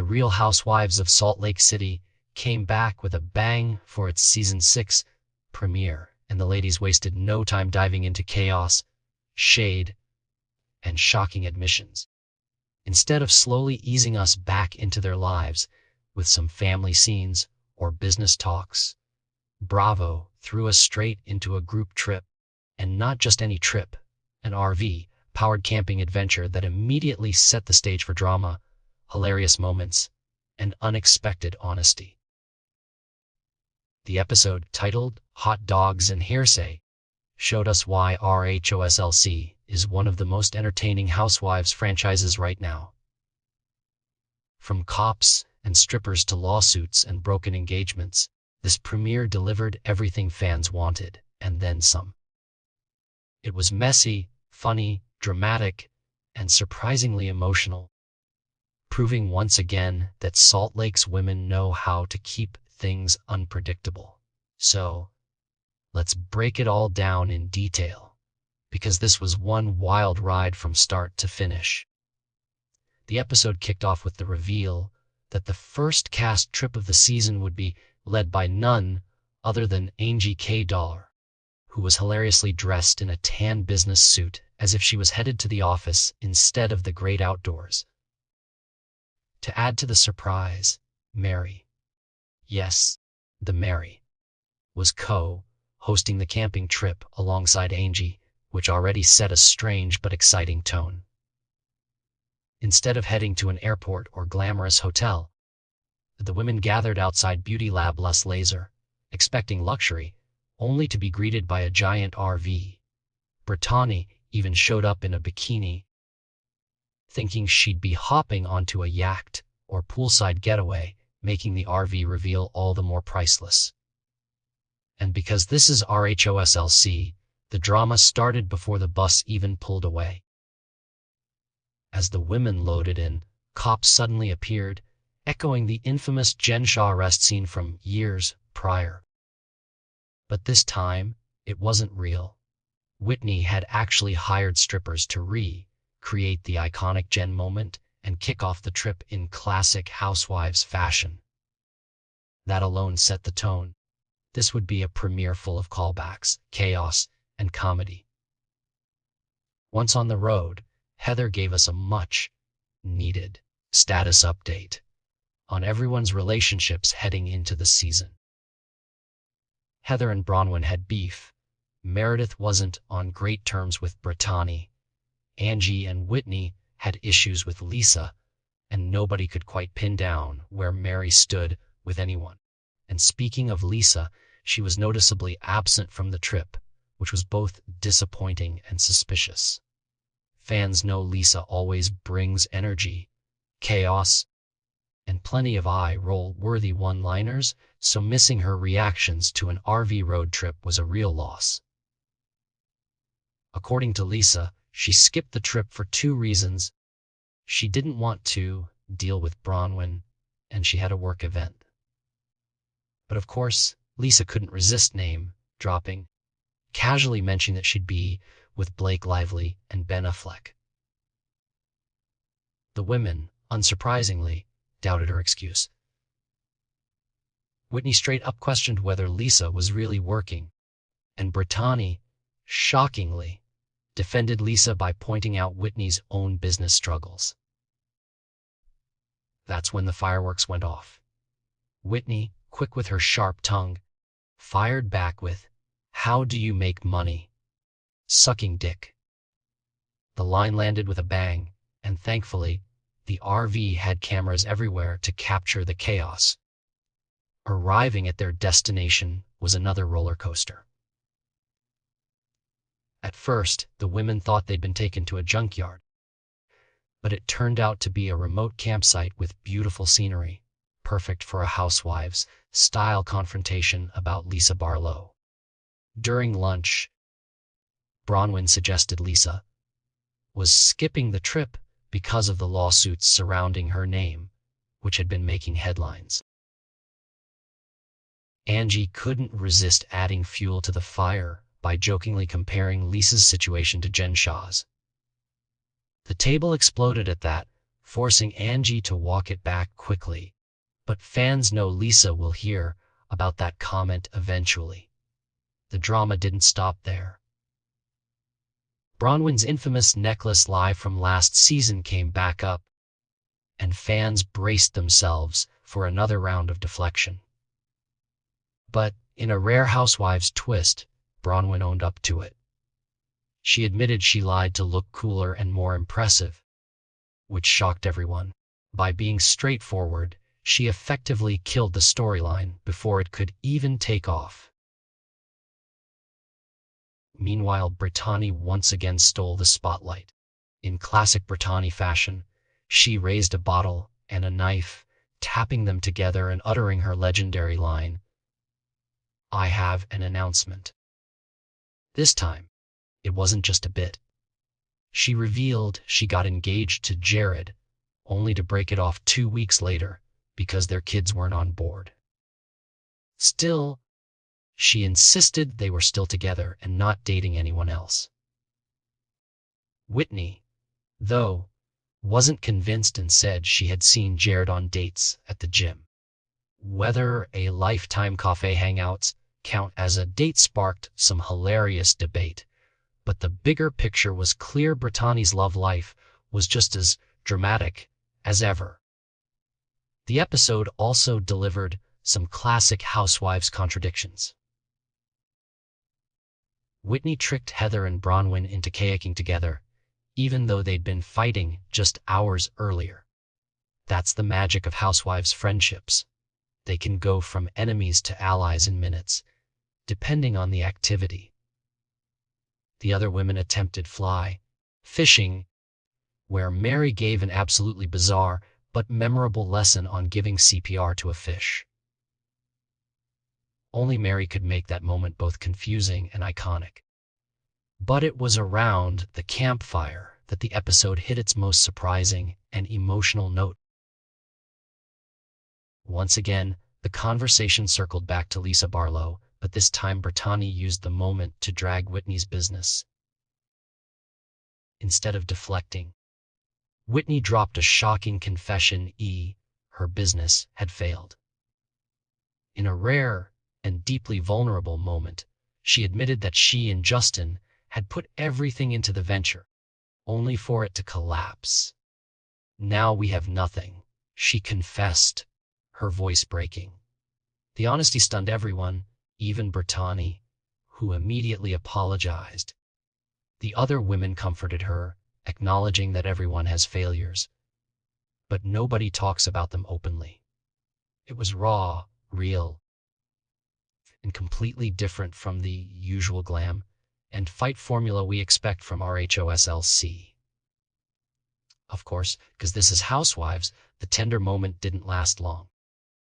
Real Housewives of Salt Lake City came back with a bang for its Season 6 premiere, and the ladies wasted no time diving into chaos, shade, and shocking admissions. Instead of slowly easing us back into their lives with some family scenes or business talks, Bravo threw us straight into a group trip, and not just any trip, an RV-powered camping adventure that immediately set the stage for drama, hilarious moments, and unexpected honesty. The episode, titled Hot Dogs and Hearsay, showed us why RHOSLC is one of the most entertaining Housewives franchises right now. From cops and strippers to lawsuits and broken engagements, this premiere delivered everything fans wanted, and then some. It was messy, funny, dramatic, and surprisingly emotional, proving once again that Salt Lake's women know how to keep things unpredictable. So, let's break it all down in detail, because this was one wild ride from start to finish. The episode kicked off with the reveal that the first cast trip of the season would be led by none other than Angie K. Dollar, who was hilariously dressed in a tan business suit as if she was headed to the office instead of the great outdoors. To add to the surprise, Mary, yes, the Mary, was co-hosting the camping trip alongside Angie, which already set a strange but exciting tone. Instead of heading to an airport or glamorous hotel, the women gathered outside Beauty Lab Las Laser, expecting luxury, only to be greeted by a giant RV. Britani even showed up in a bikini, thinking she'd be hopping onto a yacht or poolside getaway, making the RV reveal all the more priceless. And because this is RHOSLC, the drama started before the bus even pulled away. As the women loaded in, cops suddenly appeared, echoing the infamous Jen Shah arrest scene from years prior. But this time, it wasn't real. Whitney had actually hired strippers to recreate the iconic Jen moment and kick off the trip in classic Housewives fashion. That alone set the tone. This would be a premiere full of callbacks, chaos, and comedy. Once on the road, Heather gave us a much-needed status update on everyone's relationships heading into the season. Heather and Bronwyn had beef. Meredith wasn't on great terms with Britani. Angie and Whitney had issues with Lisa, and nobody could quite pin down where Mary stood with anyone. And speaking of Lisa, she was noticeably absent from the trip, which was both disappointing and suspicious. Fans know Lisa always brings energy, chaos, and plenty of eye-roll-worthy one-liners, so missing her reactions to an RV road trip was a real loss. According to Lisa, she skipped the trip for 2 reasons. She didn't want to deal with Bronwyn, and she had a work event. But of course, Lisa couldn't resist name-dropping, casually mentioning that she'd be with Blake Lively and Ben Affleck. The women, unsurprisingly, doubted her excuse. Whitney straight up questioned whether Lisa was really working, and Britani, shockingly, defended Lisa by pointing out Whitney's own business struggles. That's when the fireworks went off. Whitney, quick with her sharp tongue, fired back with, "How do you make money? Sucking dick." The line landed with a bang, and thankfully, the RV had cameras everywhere to capture the chaos. Arriving at their destination was another roller coaster. At first, the women thought they'd been taken to a junkyard, but it turned out to be a remote campsite with beautiful scenery, perfect for a Housewives-style confrontation about Lisa Barlow. During lunch, Bronwyn suggested Lisa was skipping the trip because of the lawsuits surrounding her name, which had been making headlines. Angie couldn't resist adding fuel to the fire by jokingly comparing Lisa's situation to Jen Shah's. The table exploded at that, forcing Angie to walk it back quickly. But fans know Lisa will hear about that comment eventually. The drama didn't stop there. Bronwyn's infamous necklace lie from last season came back up, and fans braced themselves for another round of deflection. But in a rare Housewives twist, Bronwyn owned up to it. She admitted she lied to look cooler and more impressive, which shocked everyone. By being straightforward, she effectively killed the storyline before it could even take off. Meanwhile, Britani once again stole the spotlight. In classic Britani fashion, she raised a bottle and a knife, tapping them together and uttering her legendary line, "I have an announcement." This time, it wasn't just a bit. She revealed she got engaged to Jared, only to break it off 2 weeks later because their kids weren't on board. Still, she insisted they were still together and not dating anyone else. Whitney, though, wasn't convinced and said she had seen Jared on dates at the gym. Whether a Lifetime Cafe hangouts count as a date sparked some hilarious debate, but the bigger picture was clear. Britani's love life was just as dramatic as ever. The episode also delivered some classic Housewives contradictions. Whitney tricked Heather and Bronwyn into kayaking together, even though they'd been fighting just hours earlier. That's the magic of Housewives friendships. They can go from enemies to allies in minutes, depending on the activity. The other women attempted fly fishing, where Mary gave an absolutely bizarre but memorable lesson on giving CPR to a fish. Only Mary could make that moment both confusing and iconic. But it was around the campfire that the episode hit its most surprising and emotional note. Once again, the conversation circled back to Lisa Barlow, but this time Britani used the moment to drag Whitney's business. Instead of deflecting, Whitney dropped a shocking confession: her business had failed. In a rare and deeply vulnerable moment, she admitted that she and Justin had put everything into the venture, only for it to collapse. "Now we have nothing," she confessed, her voice breaking. The honesty stunned everyone, even Britani, who immediately apologized. The other women comforted her, acknowledging that everyone has failures, but nobody talks about them openly. It was raw, real, and completely different from the usual glam and fight formula we expect from RHOSLC. Of course, because this is Housewives, the tender moment didn't last long.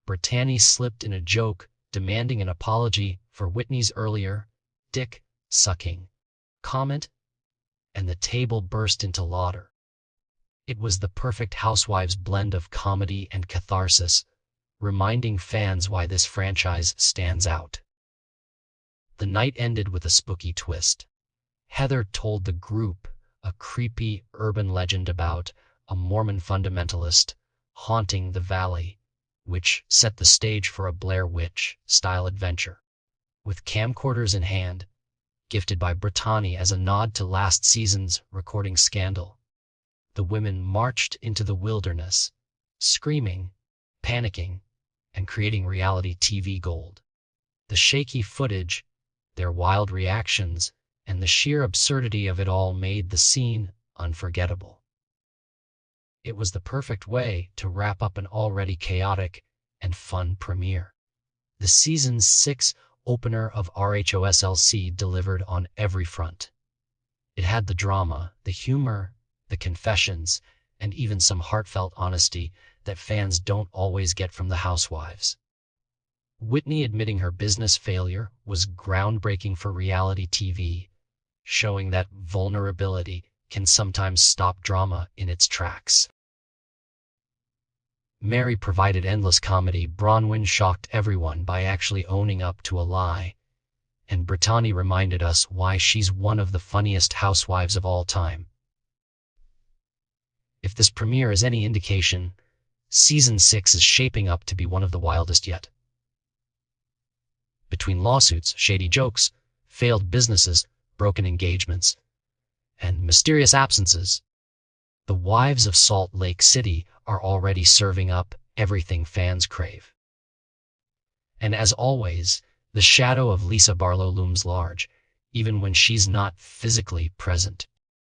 Britani slipped in a joke, demanding an apology for Whitney's earlier dick-sucking comment, and the table burst into laughter. It was the perfect Housewives blend of comedy and catharsis, reminding fans why this franchise stands out. The night ended with a spooky twist. Heather told the group a creepy urban legend about a Mormon fundamentalist haunting the valley, which set the stage for a Blair Witch-style adventure. With camcorders in hand, gifted by Britani as a nod to last season's recording scandal, the women marched into the wilderness, screaming, panicking, and creating reality TV gold. The shaky footage, their wild reactions, and the sheer absurdity of it all made the scene unforgettable. It was the perfect way to wrap up an already chaotic and fun premiere. The Season 6 opener of RHOSLC delivered on every front. It had the drama, the humor, the confessions, and even some heartfelt honesty that fans don't always get from the Housewives. Whitney admitting her business failure was groundbreaking for reality TV, showing that vulnerability can sometimes stop drama in its tracks. Mary provided endless comedy. Bronwyn shocked everyone by actually owning up to a lie, and Britani reminded us why she's one of the funniest housewives of all time. If this premiere is any indication, Season 6 is shaping up to be one of the wildest yet. Between lawsuits, shady jokes, failed businesses, broken engagements, and mysterious absences, the wives of Salt Lake City are already serving up everything fans crave. And as always, the shadow of Lisa Barlow looms large, even when she's not physically present.